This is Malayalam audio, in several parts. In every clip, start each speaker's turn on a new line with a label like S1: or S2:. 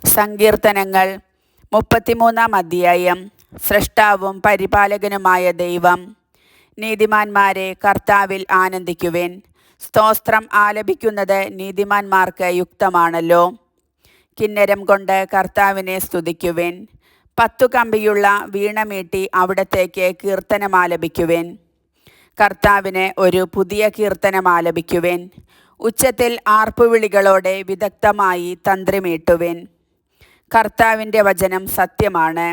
S1: സങ്കീർത്തനങ്ങൾ 33 അധ്യായം. സ്രഷ്ടാവും പരിപാലകനുമായ ദൈവം. നീതിമാന്മാരെ കർത്താവിൽ ആനന്ദിക്കുവിൻ. സ്തോത്രം ആലപിക്കുന്നത് നീതിമാന്മാർക്ക് യുക്തമാണല്ലോ. കിന്നരം കൊണ്ട് കർത്താവിനെ സ്തുതിക്കുവിൻ. 10 കമ്പിയുള്ള വീണമീട്ടി അവിടത്തേക്ക് കീർത്തനമാലപിക്കുവിൻ. കർത്താവിന് ഒരു പുതിയ കീർത്തനമാലപിക്കുവിൻ. ഉച്ചത്തിൽ ആർപ്പുവിളികളോടെ വിദഗ്ധമായി തന്ത്രിമീട്ടുവിൻ. കർത്താവിൻ്റെ വചനം സത്യമാണ്,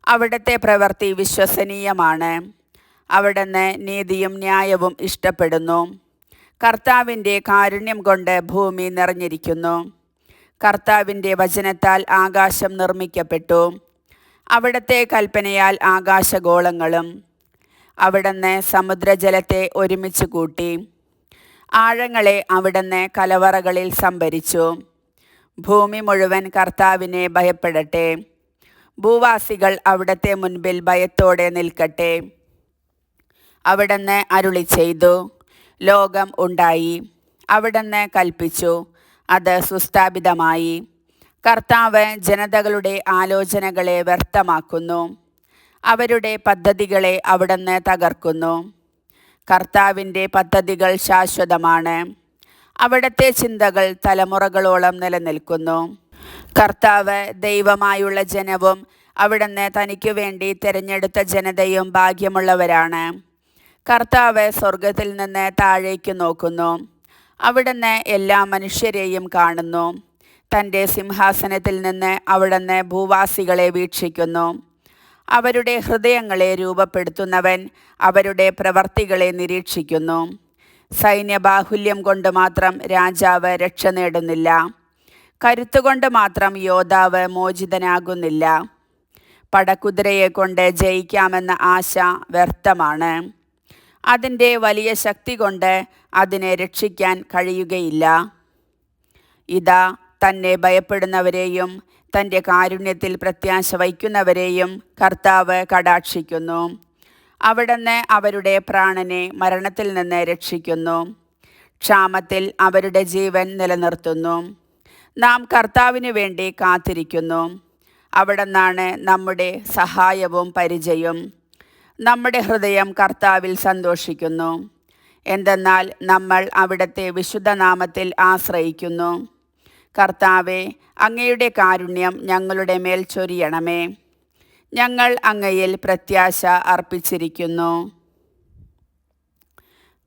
S1: അവിടുത്തെ പ്രവൃത്തി വിശ്വസനീയമാണ്. അവിടുന്ന് നീതിയും ന്യായവും ഇഷ്ടപ്പെടുന്നു. കർത്താവിൻ്റെ കാരുണ്യം കൊണ്ട് ഭൂമി നിറഞ്ഞിരിക്കുന്നു. കർത്താവിൻ്റെ വചനത്താൽ ആകാശം നിർമ്മിക്കപ്പെട്ടു, അവിടുത്തെ കൽപ്പനയാൽ ആകാശഗോളങ്ങളും. അവിടുന്ന് സമുദ്രജലത്തെ ഒരുമിച്ച് കൂട്ടി, ആഴങ്ങളെ അവിടുന്ന് കലവറകളിൽ സംഭരിച്ചു. ഭൂമി മുഴുവൻ കർത്താവിനെ ഭയപ്പെടട്ടെ. ഭൂവാസികൾ അവിടുത്തെ മുൻപിൽ ഭയത്തോടെ നിൽക്കട്ടെ. അവിടുന്ന് അരുളി ചെയ്തു, ലോകം ഉണ്ടായി. അവിടുന്ന് കൽപ്പിച്ചു, അത് സുസ്ഥാപിതമായി. കർത്താവ് ജനതകളുടെ ആലോചനകളെ വ്യർത്ഥമാക്കുന്നു, അവരുടെ പദ്ധതികളെ അവിടുന്ന് തകർക്കുന്നു. കർത്താവിൻ്റെ പദ്ധതികൾ ശാശ്വതമാണ്, അവിടുത്തെ ചിന്തകൾ തലമുറകളോളം നിലനിൽക്കുന്നു. കർത്താവ് ദൈവമായുള്ള ജനവും അവിടുന്ന് തനിക്കു വേണ്ടി തിരഞ്ഞെടുത്ത ജനതയും ഭാഗ്യമുള്ളവരാണ്. കർത്താവ് സ്വർഗത്തിൽ നിന്ന് താഴേക്ക് നോക്കുന്നു, അവിടുന്ന് എല്ലാ മനുഷ്യരെയും കാണുന്നു. തൻ്റെ സിംഹാസനത്തിൽ നിന്ന് അവിടുന്ന് ഭൂവാസികളെ വീക്ഷിക്കുന്നു. അവരുടെ ഹൃദയങ്ങളെ രൂപപ്പെടുത്തുന്നവൻ അവരുടെ പ്രവർത്തികളെ നിരീക്ഷിക്കുന്നു. സൈന്യബാഹുല്യം കൊണ്ട് മാത്രം രാജാവ് രക്ഷ നേടുന്നില്ല, കരുത്തുകൊണ്ട് മാത്രം യോദ്ധാവ് മോചിതനാകുന്നില്ല. പടക്കുതിരയെ കൊണ്ട് ജയിക്കാമെന്ന ആശ വ്യർത്ഥമാണ്, അതിൻ്റെ വലിയ ശക്തി കൊണ്ട് അതിനെ രക്ഷിക്കാൻ കഴിയുകയില്ല. ഇതാ, തന്നെ ഭയപ്പെടുന്നവരെയും തൻ്റെ കാരുണ്യത്തിൽ പ്രത്യാശ വയ്ക്കുന്നവരെയും കർത്താവ് കടാക്ഷിക്കുന്നു. അവിടുന്ന് അവരുടെ പ്രാണനെ മരണത്തിൽ നിന്ന് രക്ഷിക്കുന്നു, ക്ഷാമത്തിൽ അവരുടെ ജീവൻ നിലനിർത്തുന്നു. നാം കർത്താവിന് വേണ്ടി കാത്തിരിക്കുന്നു. അവിടുന്നാണ് നമ്മുടെ സഹായവും പരിചയും. നമ്മുടെ ഹൃദയം കർത്താവിൽ സന്തോഷിക്കുന്നു, എന്തെന്നാൽ നമ്മൾ അവിടുത്തെ വിശുദ്ധനാമത്തിൽ ആശ്രയിക്കുന്നു. കർത്താവേ, അങ്ങയുടെ കാരുണ്യം ഞങ്ങളുടെ മേൽ ചൊരിയണമേ. ഞങ്ങൾ അങ്ങയിൽ പ്രത്യാശ അർപ്പിച്ചിരിക്കുന്നു.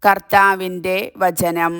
S1: കർത്താവിൻ്റെ വചനം.